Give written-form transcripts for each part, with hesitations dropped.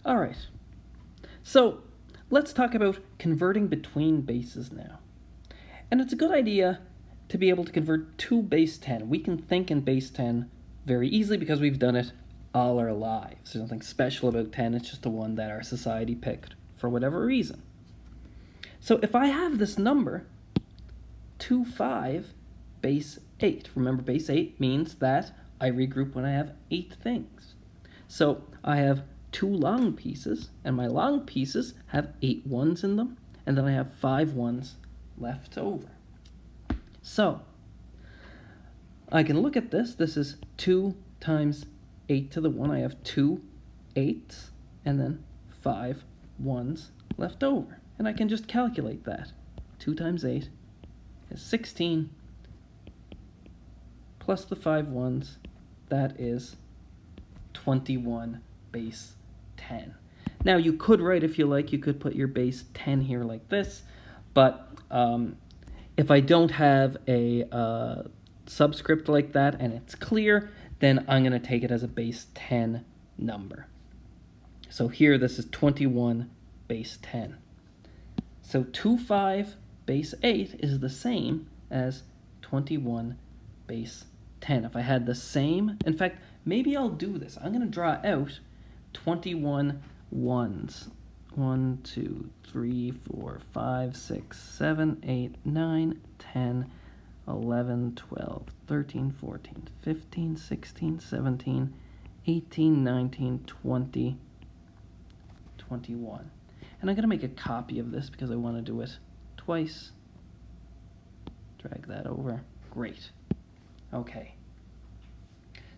All right, so let's talk about converting between bases now. And it's a good idea to be able to convert to base 10. We can think in base 10 very easily because we've done it all our lives. There's nothing special about 10, it's just the one that our society picked for whatever reason. So if I have this number, 25 base 8, remember base 8 means that I regroup when I have 8 things. So I have 2 long pieces, and my long pieces have 8 ones in them, and then I have 5 ones left over. So I can look at this. This is 2 times 8 to the 1. I have 2 8s and then 5 ones left over. And I can just calculate that. 2 times 8 is 16 plus the 5 ones. That is 21 base 10. Now you could write, if you like, you could put your base 10 here like this, but if I don't have a subscript like that and it's clear, then I'm going to take it as a base 10 number. So here this is 21 base 10. So 25 base 8 is the same as 21 base 10. If I had the same, in fact, maybe I'll do this. I'm going to draw out 21 ones. 1, 2, 3, 4, 5, 6, 7, 8, 9, 10, 11, 12, 13, 14, 15, 16, 17, 18, 19, 20, 21. And I'm going to make a copy of this because I want to do it twice. Drag that over. Great. Okay.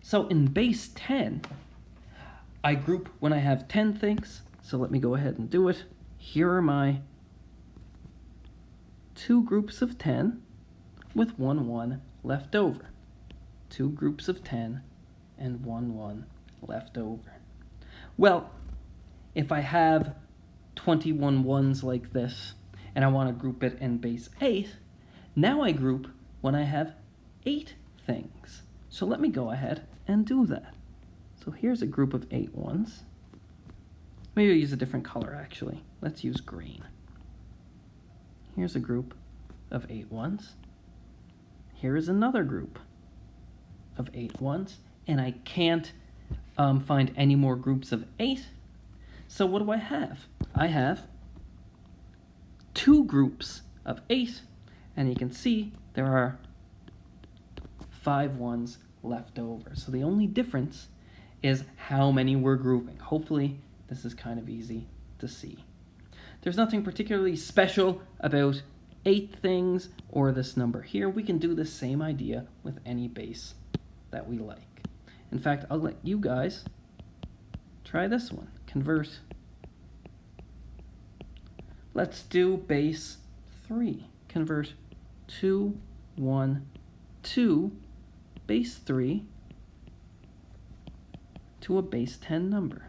So in base 10, I group when I have 10 things. So let me go ahead and do it. Here are my 2 groups of 10 with 1 1 left over. 2 groups of 10 and 1 1 left over. Well, if I have 21 ones like this and I want to group it in base 8, now I group when I have 8 things. So let me go ahead and do that. So here's a group of 8 ones. Maybe I'll use a different color, actually. Let's use green. Here's a group of 8 ones. Here is another group of 8 ones. And I can't find any more groups of 8. So what do I have? I have 2 groups of 8. And you can see there are 5 ones left over. So the only difference is how many we're grouping. Hopefully, this is kind of easy to see. There's nothing particularly special about 8 things or this number here. We can do the same idea with any base that we like. In fact, I'll let you guys try this one. Convert. Let's do base 3. Convert 2, 1, 2, base 3 to a base 10 number.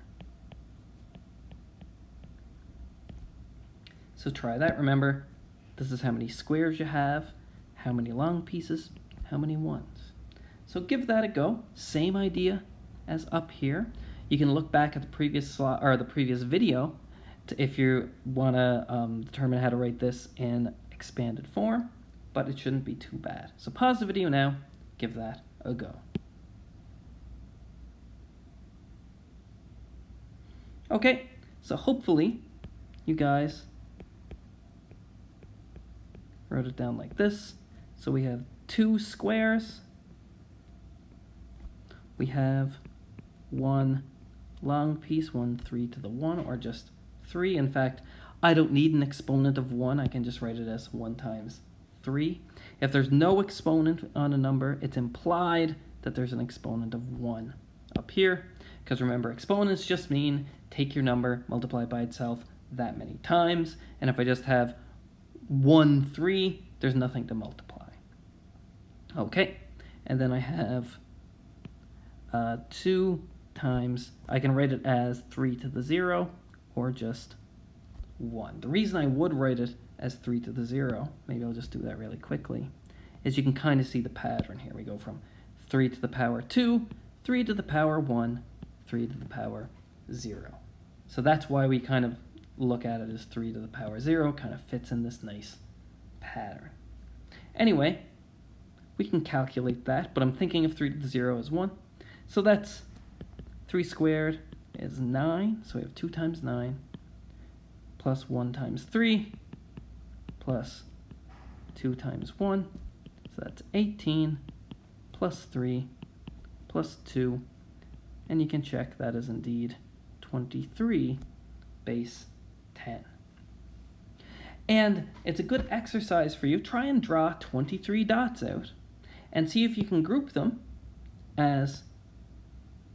So try that. Remember, this is how many squares you have, how many long pieces, how many ones. So give that a go. Same idea as up here. You can look back at the previous slide or the previous video if you want to determine how to write this in expanded form, but it shouldn't be too bad. So pause the video now, give that a go. Okay, so hopefully you guys wrote it down like this. So we have 2 squares. We have 1 long piece, 1 3 to the 1, or just 3. In fact, I don't need an exponent of 1. I can just write it as 1 times 3. If there's no exponent on a number, it's implied that there's an exponent of 1 up here. Because remember, exponents just mean take your number, multiply it by itself that many times. And if I just have 1 3, there's nothing to multiply. Okay, and then I have 2 times, I can write it as 3 to the 0 or just 1. The reason I would write it as 3 to the 0, maybe I'll just do that really quickly, is you can kind of see the pattern here. We go from 3 to the power 2, 3 to the power 1, 3 to the power 0. So that's why we kind of look at it as 3 to the power 0, kind of fits in this nice pattern. Anyway, we can calculate that, but I'm thinking of 3 to the 0 as 1. So that's 3 squared is 9, so we have 2 times 9, plus 1 times 3, plus 2 times 1, so that's 18, plus 3, plus 2, and you can check that is indeed 23 base 10. And it's a good exercise for you. Try and draw 23 dots out and see if you can group them as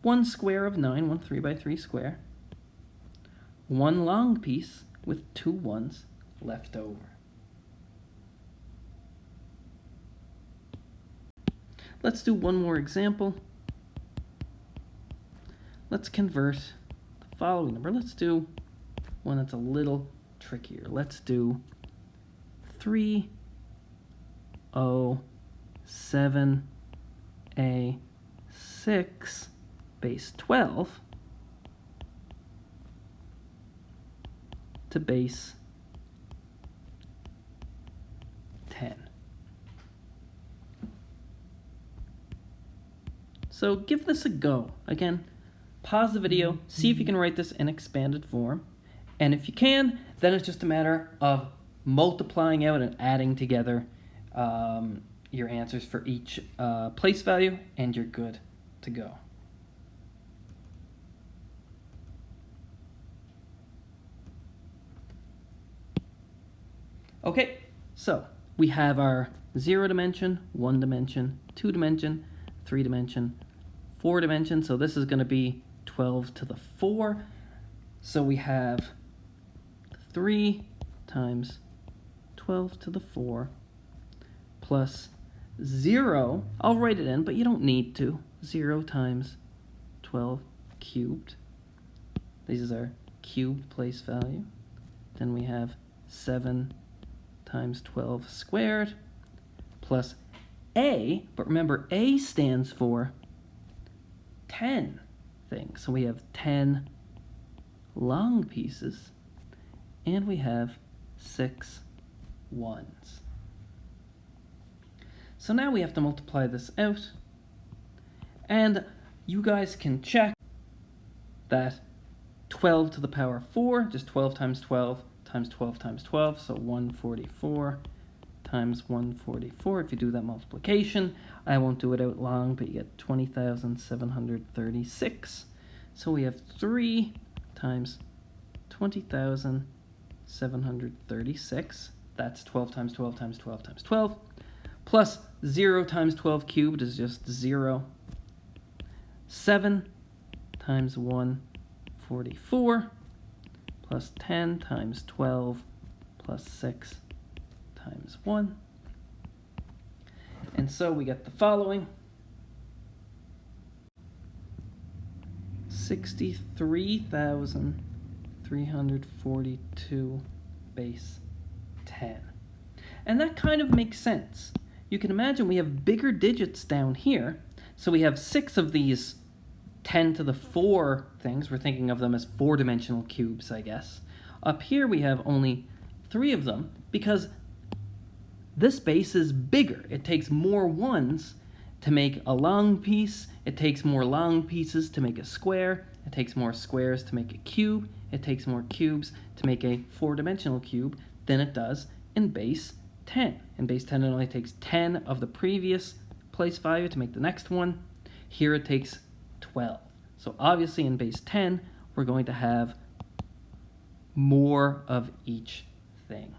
1 square of 9, 1 3 by 3 square, 1 long piece with 2 ones left over. Let's do one more example. Let's convert the following number. Let's do one that's a little trickier. Let's do 307A6 base 12 to base 10. So give this a go. Again, pause the video, see if you can write this in expanded form. And if you can, then it's just a matter of multiplying out and adding together your answers for each place value, and you're good to go. Okay, so we have our 0 dimension, 1 dimension, 2 dimension, 3 dimension, 4 dimension. So this is going to be 12 to the 4. So we have 3 times 12 to the 4 plus 0. I'll write it in, but you don't need to. 0 times 12 cubed. This is our cubed place value. Then we have 7 times 12 squared plus A, but remember A stands for 10 things. So we have 10 long pieces and we have 6 ones. So now we have to multiply this out, and you guys can check that 12 to the power 4, just 12 times 12 times 12 times 12, so 144 times 144. If you do that multiplication, I won't do it out long, but you get 20,736. So we have 3 times 20,736. That's 12 times 12 times 12 times 12. Plus 0 times 12 cubed is just 0. 7 times 144 plus 10 times 12 plus 6 times 1. And so we get the following. 63,342 base 10. And that kind of makes sense. You can imagine we have bigger digits down here. So we have 6 of these 10 to the 4 things. We're thinking of them as 4-dimensional cubes, I guess. Up here we have only 3 of them because this base is bigger. It takes more ones to make a long piece. It takes more long pieces to make a square. It takes more squares to make a cube. It takes more cubes to make a 4-dimensional cube than it does in base 10. In base 10, it only takes 10 of the previous place value to make the next one. Here it takes 12. So obviously in base 10, we're going to have more of each thing.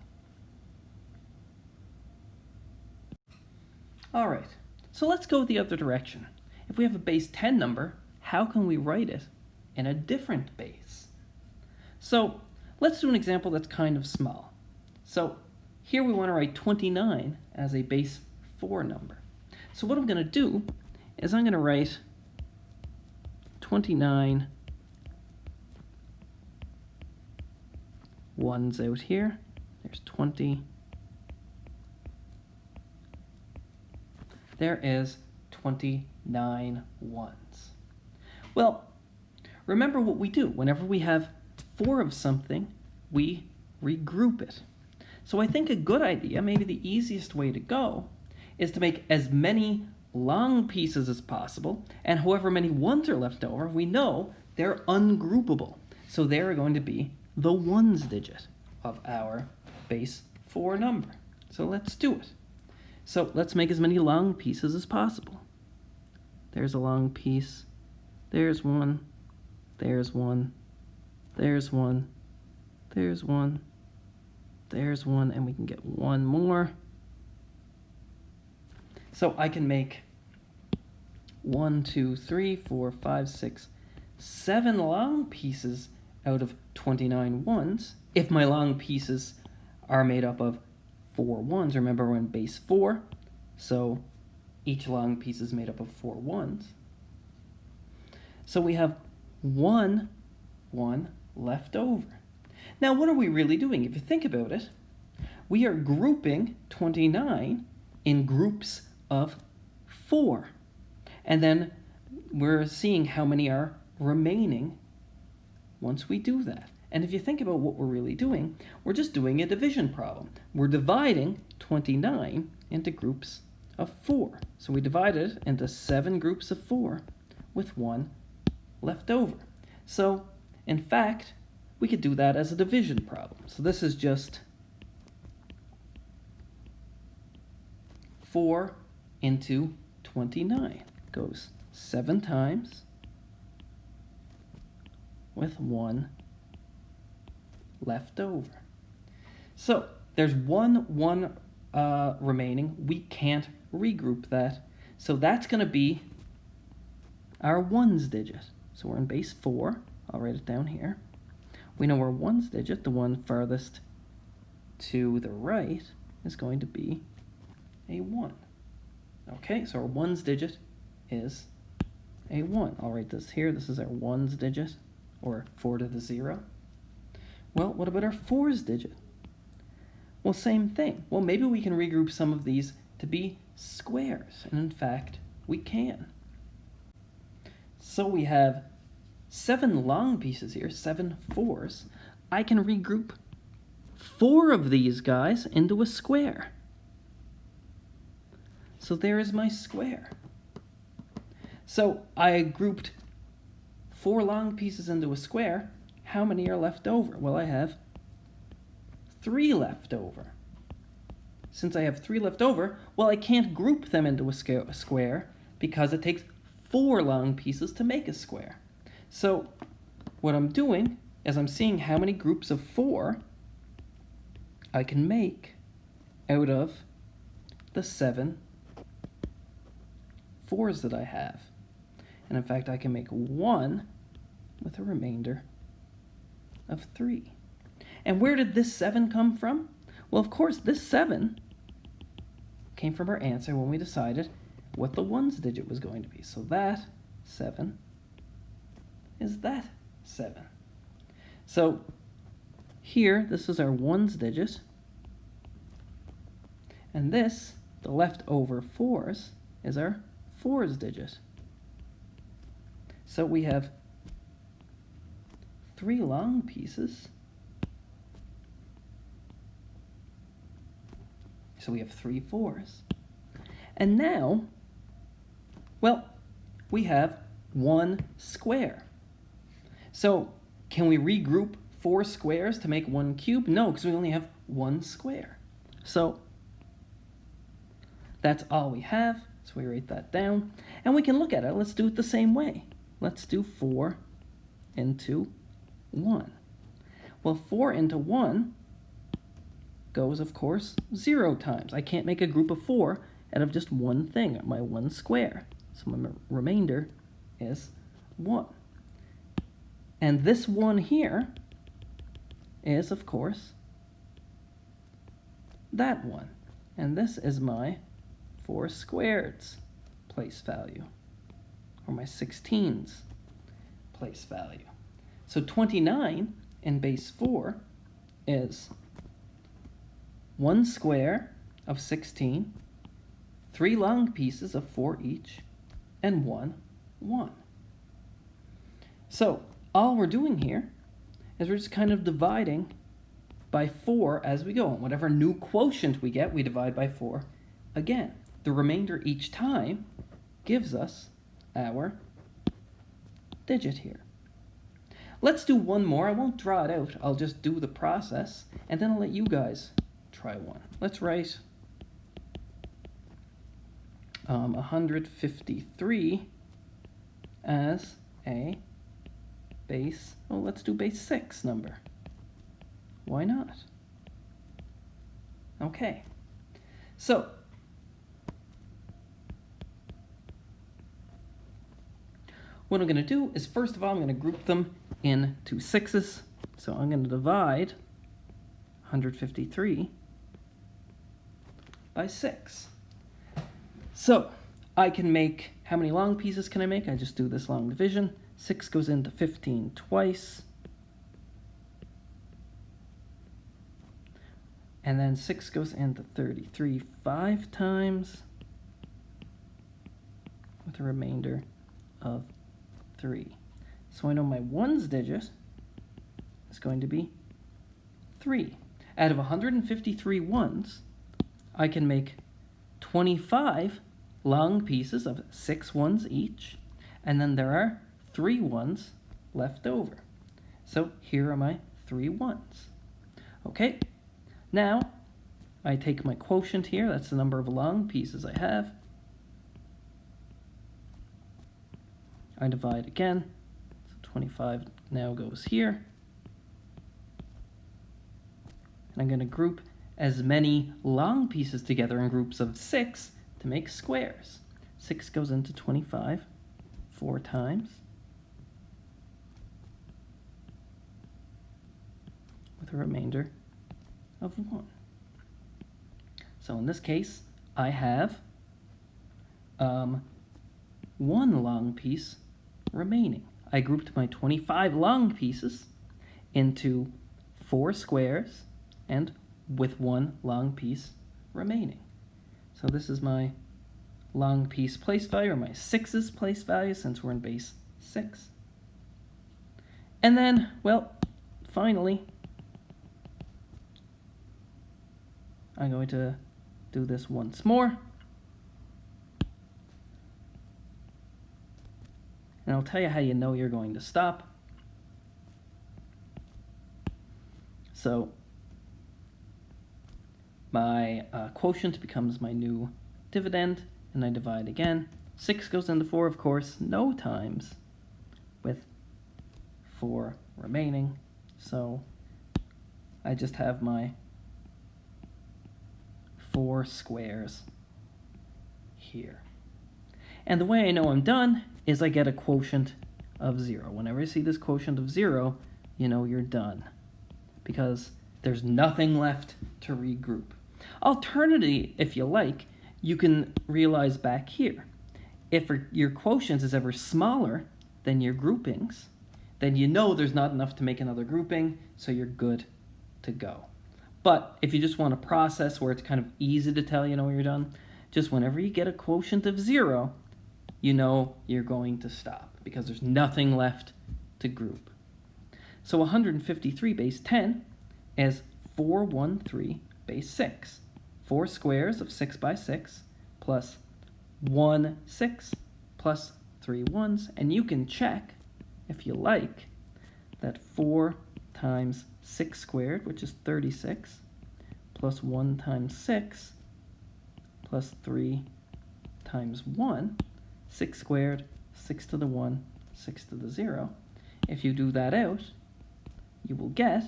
All right, so let's go the other direction. If we have a base 10 number, how can we write it in a different base? So let's do an example that's kind of small. So here we want to write 29 as a base 4 number. So what I'm going to do is I'm going to write 29 ones out here. There's 20. There is 29 ones. Well, remember what we do. Whenever we have 4 of something, we regroup it. So I think a good idea, maybe the easiest way to go, is to make as many long pieces as possible, and however many ones are left over, we know they're ungroupable. So they're going to be the ones digit of our base 4 number. So let's do it. So let's make as many long pieces as possible. There's a long piece. There's one. There's one. There's one. There's one. There's one. And we can get one more. So I can make 1, 2, 3, 4, 5, 6, 7 long pieces out of 29 ones. If my long pieces are made up of 4 ones, remember we're in base 4, so each long piece is made up of 4 ones. So we have 1 left over. Now what are we really doing? If you think about it, we are grouping 29 in groups of 4. And then we're seeing how many are remaining once we do that. And if you think about what we're really doing, we're just doing a division problem. We're dividing 29 into groups of 4. So we divided it into 7 groups of 4 with 1 left over. So, in fact, we could do that as a division problem. So this is just 4 into 29. Goes 7 times with 1 left over. So there's one remaining. We can't regroup that. So that's going to be our ones digit. So we're in base 4. I'll write it down here. We know our ones digit, the one farthest to the right, is going to be a 1. Okay, so our ones digit is a 1. I'll write this here. This is our ones digit, or 4 to the 0. Well, what about our 4's digit? Well, same thing. Well, maybe we can regroup some of these to be squares, and in fact, we can. So we have 7 long pieces here, 7 4's. I can regroup 4 of these guys into a square. So there is my square. So I grouped 4 long pieces into a square. How many are left over? Well, I have 3 left over. Since I have 3 left over, well, I can't group them into a square because it takes 4 long pieces to make a square. So what I'm doing is I'm seeing how many groups of 4 I can make out of the 7 4's that I have. And in fact, I can make 1 with a remainder of 3. And where did this 7 come from? Well, of course, this 7 came from our answer when we decided what the ones digit was going to be. So that 7 is that 7. So here, this is our ones digit. And this, the leftover 4's, is our 4's digit. So we have 3 long pieces. So we have 3 4's. And now, well, we have 1 square. So can we regroup 4 squares to make 1 cube? No, because we only have 1 square. So that's all we have. So we write that down. And we can look at it. Let's do it the same way. Let's do 4 into 1. Well, 4 into 1 goes, of course, 0 times. I can't make a group of 4 out of just one thing, my 1 square. So my remainder is 1. And this 1 here is, of course, that 1. And this is my 4 squareds place value, or my 16's place value. So 29 in base 4 is 1 square of 16, 3 long pieces of 4 each, and 1 1. So all we're doing here is we're just kind of dividing by 4 as we go. And whatever new quotient we get, we divide by 4 again. The remainder each time gives us our digit here. Let's do one more. I won't draw it out. I'll just do the process, and then I'll let you guys try one. Let's write 153 as a base, well, let's do base 6 number. Why not? Okay. So, what I'm going to do is, first of all, I'm going to group them into 6s. So I'm going to divide 153 by 6. So I can make, how many long pieces can I make? I just do this long division. 6 goes into 15 twice. And then 6 goes into 33 5 times, with a remainder of 3. So I know my ones digit is going to be 3. Out of 153 ones, I can make 25 long pieces of 6 ones each, and then there are 3 ones left over. So here are my 3 ones. Okay, now I take my quotient here, that's the number of long pieces I have. I divide again, so 25 now goes here. And I'm going to group as many long pieces together in groups of 6 to make squares. 6 goes into 25 4 times, with a remainder of 1. So in this case, I have 1 long piece remaining. I grouped my 25 long pieces into 4 squares and with 1 long piece remaining. So this is my long piece place value, or my 6's place value, since we're in base 6. And then, well, finally, I'm going to do this once more. And I'll tell you how you know you're going to stop. So my quotient becomes my new dividend, and I divide again. 6 goes into 4, of course, no times, with 4 remaining. So I just have my 4 squares here. And the way I know I'm done is I get a quotient of 0. Whenever you see this quotient of 0, you know you're done, because there's nothing left to regroup. Alternatively, if you like, you can realize back here, if your quotient is ever smaller than your groupings, then you know there's not enough to make another grouping, so you're good to go. But if you just want a process where it's kind of easy to tell you know you're done, just whenever you get a quotient of 0, you know you're going to stop, because there's nothing left to group. So 153 base 10 is 413 base 6. 4 squares of 6 by 6 plus 1 6 plus 3 ones. And you can check, if you like, that 4 times 6 squared, which is 36, plus 1 times 6 plus 3 times 1, 6 squared, 6 to the 1, 6 to the 0. If you do that out, you will get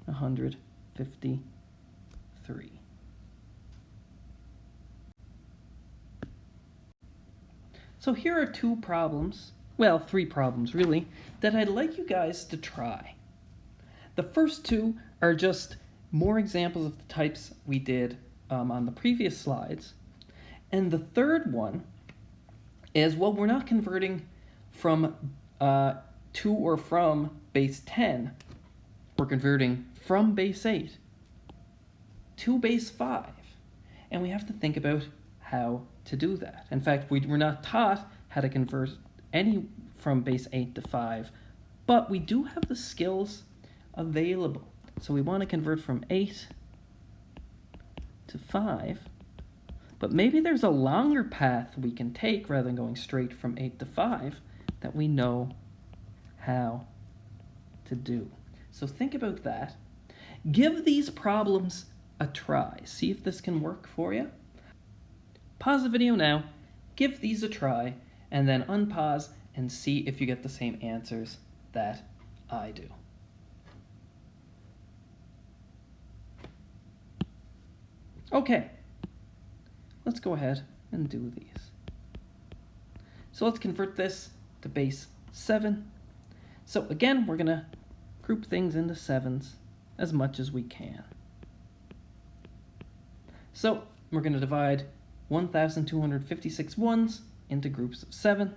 153. So here are 2 problems, well, 3 problems really, that I'd like you guys to try. The first 2 are just more examples of the types we did on the previous slides. And the third one is, well, we're not converting from to or from base 10. We're converting from base 8 to base 5. And we have to think about how to do that. In fact, we're not taught how to convert any from base 8 to 5 But we do have the skills available. So we want to convert from 8 to 5. But maybe there's a longer path we can take rather than going straight from 8 to 5 that we know how to do. So think about that. Give these problems a try. See if this can work for you. Pause the video now, give these a try, and then unpause and see if you get the same answers that I do. Okay, let's go ahead and do these. So let's convert this to base 7. So again, we're going to group things into 7s as much as we can. So we're going to divide 1,256 ones into groups of 7.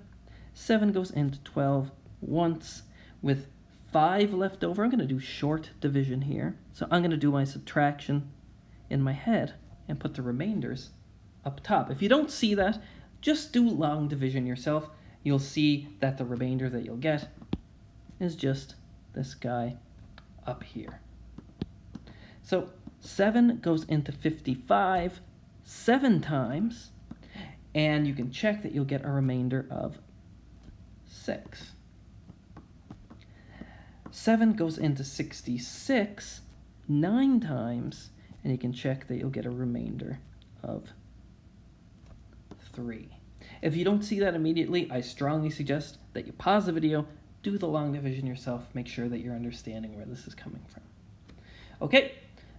7 goes into 12 once with 5 left over. I'm going to do short division here. So I'm going to do my subtraction in my head and put the remainders up top. If you don't see that, just do long division yourself. You'll see that the remainder that you'll get is just this guy up here. So 7 goes into 55 7 times, and you can check that you'll get a remainder of 6. 7 goes into 66 9 times, and you can check that you'll get a remainder of 3. If you don't see that immediately, I strongly suggest that you pause the video, do the long division yourself, make sure that you're understanding where this is coming from. Okay,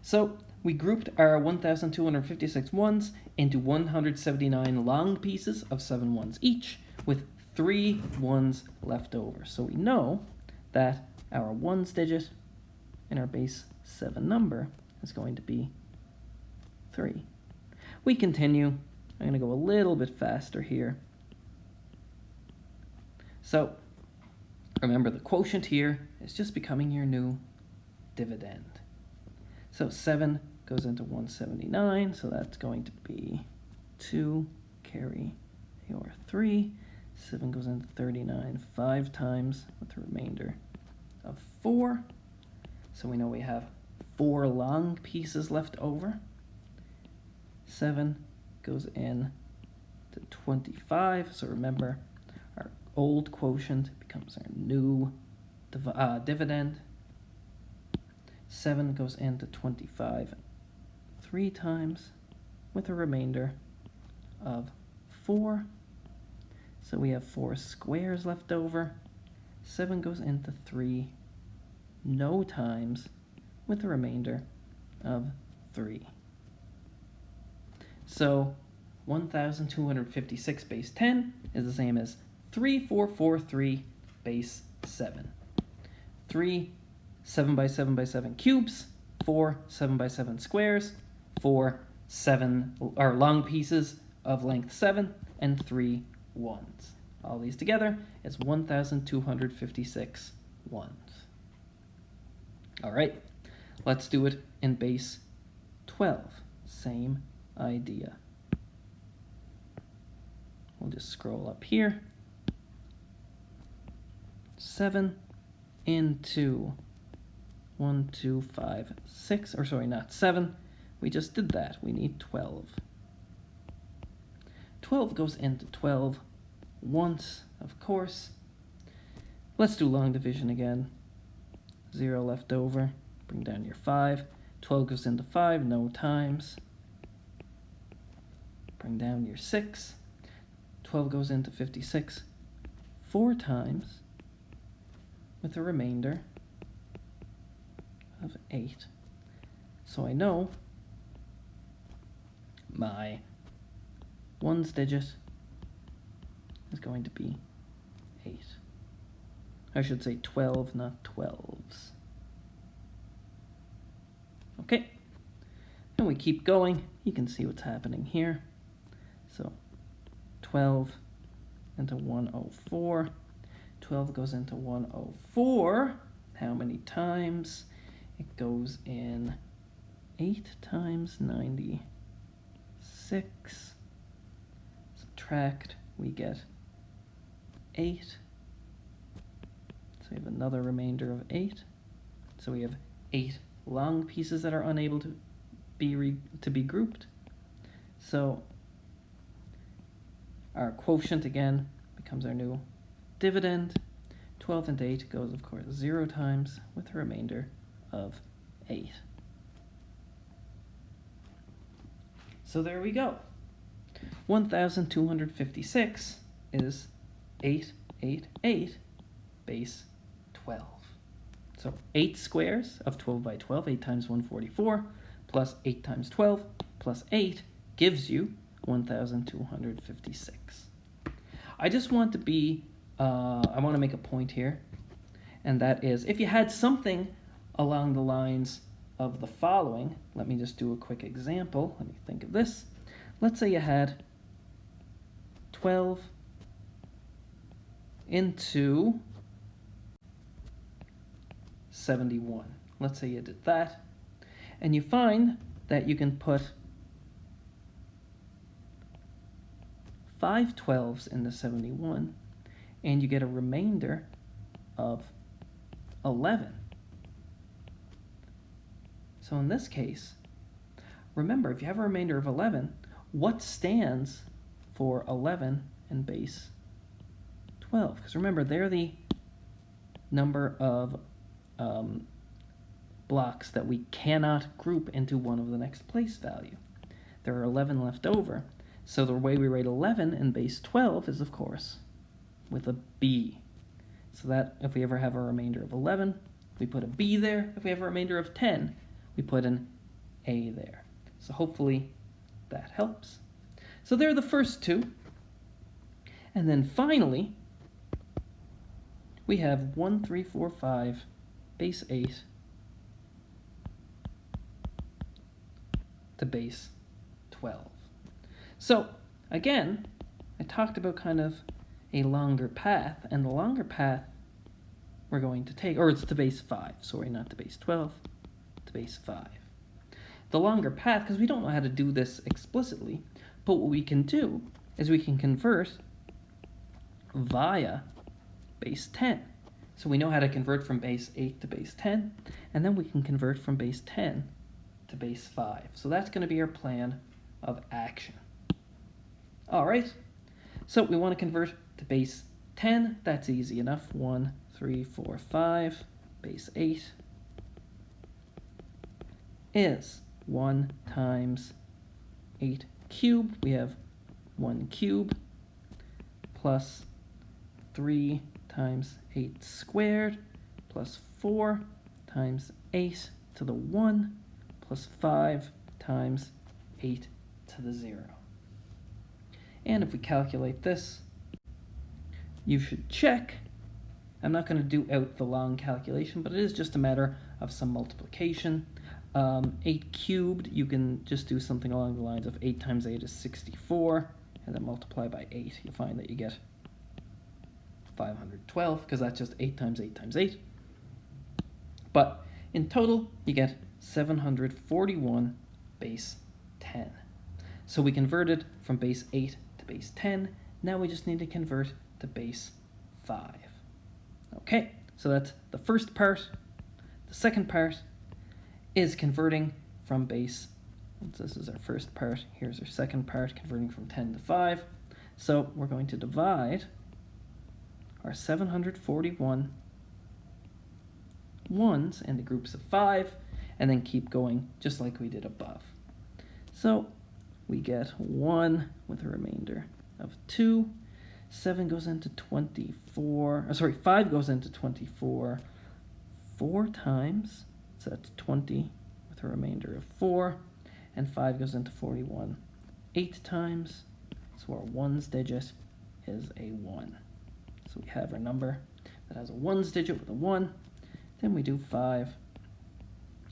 so we grouped our 1,256 ones into 179 long pieces of 7 ones each, with 3 ones left over. So we know that our ones digit in our base 7 number is going to be 3. We continue. I'm going to go a little bit faster here. So remember, the quotient here is just becoming your new dividend. So 7 goes into 179, so that's going to be 2 carry your 3. 7 goes into 39 5 times with a remainder of 4. So we know we have 4 long pieces left over. 7 goes in to 25. So remember, our old quotient becomes our new dividend. 7 goes into 25 3 times with a remainder of 4. So we have 4 squares left over. 7 goes into 3 no times with a remainder of 3. So 1,256 base 10 is the same as 3443 base 7. 3 7 by 7 by 7 cubes, 4 7 by 7 squares, 4 long pieces of length 7, and 3 ones. All these together is 1,256 ones. All right, let's do it in base 12. Same idea. We'll just scroll up here. 7 into 1, 2, 5, 6, or sorry, not 7. We just did that. We need 12. 12 goes into 12 once, of course. Let's do long division again. 0 left over. Bring down your 5. 12 goes into 5, no times. Bring down your 6. 12 goes into 56 4 times with a remainder of 8. So I know my ones digit is going to be 8. I should say 12, not 12s. Okay, and we keep going. You can see what's happening here. So 12 into 104. 12 goes into 104. How many times? It goes in 8 times 96. Subtract, we get 8. So we have another remainder of 8. So we have 8 long pieces that are unable to be grouped. So our quotient again becomes our new dividend. 12 and 8 goes, of course, 0 times with a remainder of 8. So there we go. 1,256 is 888 base 12. So 8 squares of 12 by 12, 8 times 144, plus 8 times 12, plus 8 gives you 1,256. I just want to be, I want to make a point here, and that is, if you had something along the lines of the following, let me just do a quick example. Let me think of this. Let's say you had 12 into 71. Let's say you did that, and you find that you can put 5 12s into 71, and you get a remainder of 11. So in this case, remember, if you have a remainder of 11, what stands for 11 and base 12? Because remember, they're the number of blocks that we cannot group into one of the next place value. There are 11 left over. So the way we write 11 and base 12 is, of course, with a B. So that if we ever have a remainder of 11, we put a B there. If we have a remainder of 10, we put an A there. So hopefully that helps. So there are the first two. And then finally, we have 1, 3, 4, 5, base 8 to base 12. So again, I talked about kind of a longer path, and the longer path we're going to take, or it's to base 5, sorry, not to base 12, to base 5. The longer path, because we don't know how to do this explicitly, but what we can do is we can convert via base 10. So we know how to convert from base 8 to base 10, and then we can convert from base 10 to base 5. So that's going to be our plan of action. All right, so we want to convert to base 10. That's easy enough. 1, 3, 4, 5, base 8 is 1 times 8 cubed. We have 1 cubed plus 3 times 8 squared plus 4 times 8 to the 1 plus 5 times 8 to the 0. And if we calculate this, you should check. I'm not going to do out the long calculation, but it is just a matter of some multiplication. 8 cubed, you can just do something along the lines of 8 times 8 is 64, and then multiply by 8. You'll find that you get 512, because that's just 8 times 8 times 8. But in total, you get 741 base 10. So we converted from base 8 to base 10. Now we just need to convert to base 5. Okay, so that's the first part. The second part is converting from base, this is our first part, here's our second part, converting from 10 to 5. So we're going to divide our 741 ones into groups of 5, and then keep going just like we did above. So we get 1 with a remainder of 2. 7 goes into 24, 5 goes into 24 4 times, so that's 20 with a remainder of 4, and 5 goes into 41 8 times, so our ones digit is a 1. So we have our number that has a ones digit with a 1, then we do 5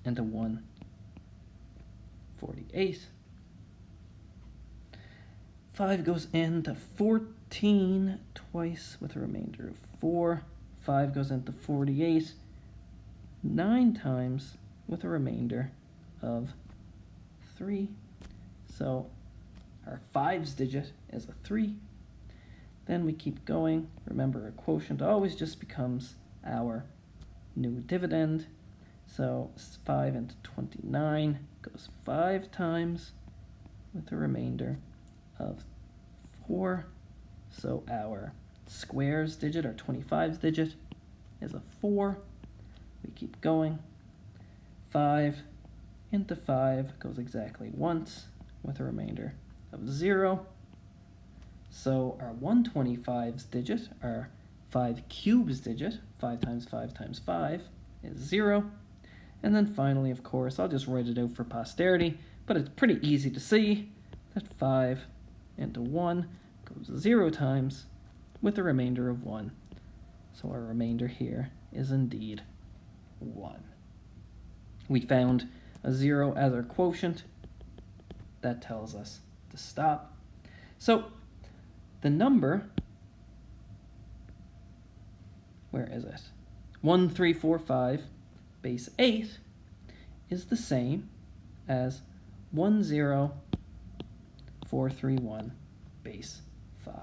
into 1, 48. 5 goes into 14 twice with a remainder of 4. 5 goes into 48 9 times with a remainder of 3. So our 5's digit is a 3. Then we keep going. Remember, a quotient always just becomes our new dividend. So 5 into 29 goes 5 times with a remainder of 4. So our squares digit, our 25's digit, is a 4. We keep going. 5 into 5 goes exactly once with a remainder of 0. So our 125's digit, our 5 cubes digit, 5 times 5 times 5, is 0. And then finally, of course, I'll just write it out for posterity, but it's pretty easy to see that 5 into 1 goes 0 times with a remainder of 1. So our remainder here is indeed 1. We found a 0 as our quotient. That tells us to stop. So the number, where is it? 1345 base 8 is the same as 10431 base 5.